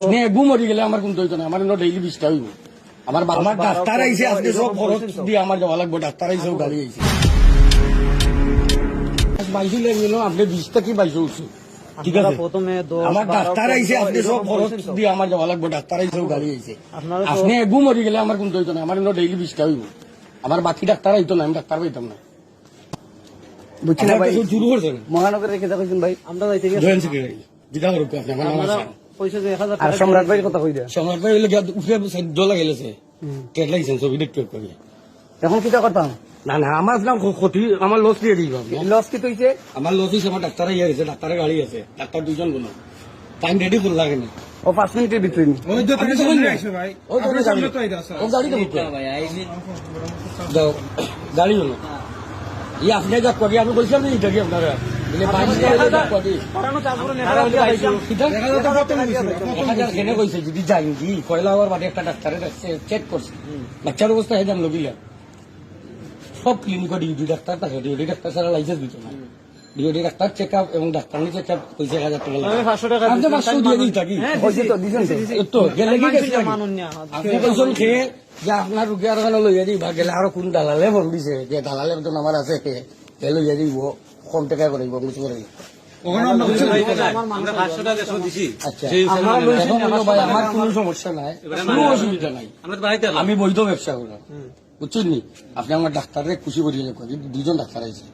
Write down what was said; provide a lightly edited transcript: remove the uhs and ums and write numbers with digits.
গু মরি গেলে আমার কিন্তু হইতো না, আমার ডেইলি 20টা হইব। আমার ডাক্তার আইসে আজকে সব খরচ দিয়ে আমার যাওয়া লাগবে, ডাক্তার আইসে গাড়ি আইসে 22 লেগে গেল, আপনি 20 থেকে 22 উঠছে, ঠিক আছে। আমার ডাক্তার আইসে আজকে সব খরচ দিয়ে আমার যাওয়া লাগবে, ডাক্তার আইসে গাড়ি আইসে। আপনি গু মরি গেলে আমার কিন্তু হইতো না, আমার ডেইলি 20টা হইব। আমার বাকি ডাক্তার আইতো না, আমি ডাক্তার পাইতাম না। বুঝছেন ভাই, শুরু করছেন মহানগর রেখে দেখেন ভাই, আমরা যাইতে গেছি জয়েন্ট সেক্রেটারি জিজ্ঞাসা করুক আপনি। আমার নাম আছে আর সম্রাট ভাইয়ের কথা কই দেয়া, সম্রাট ভাই হইলে উপরে দোলা গেলেছে ট্রেড লাইসেন্স ছবি দেখতে করি। এখন কি করতাম না না, আমার নাম ক্ষতি, আমার লস দিয়ে দিই। লস কি হইছে? আমার লস হইছে, আমার ডাক্তারে ইয়ে হয়েছে, ডাক্তারের গাড়ি আছে, ডাক্তার দুইজন বলো টাইম রেডি করে লাগে না। ও 5 মিনিটের ভিতরে গাড়ি হলো ই আপনি যা করি, আমি বলছিলাম না এটা কি আপনারা যদি যাই কি কয়লা হওয়ার বাদে একটা ডাক্তারের চেক করছে বাচ্চার অবস্থা হয়ে যান লগিলা সব ক্লিনিক ডিউটি ডাক্তার থাকে, ডিউটি ডাক্তার ছাড়া লাইসেন্স দিত না। ডিউটি ডাক্তার চেক আপ এবং ডাক্তার চেক আপ 1000 টাকা লাগে, 500 দিয়ে দিই থাকি। আপনি কইছেন খেয়ে যে আপনার রুগী আর ওখানে লইয়া দিই বা গেলে আরো কোন দালালে ফোন দিছে যে দালালে তো আমার আছে লইয়া দিব কম টাকা করে দিব কিছু করে। আমার কোন সমস্যা নাই, কোনো অসুবিধা নাই, আমি বৈধ ব্যবসা করি, বুঝছেন নি। আপনি আমার ডাক্তারের খুশি করিয়ে দুজন ডাক্তার আছে।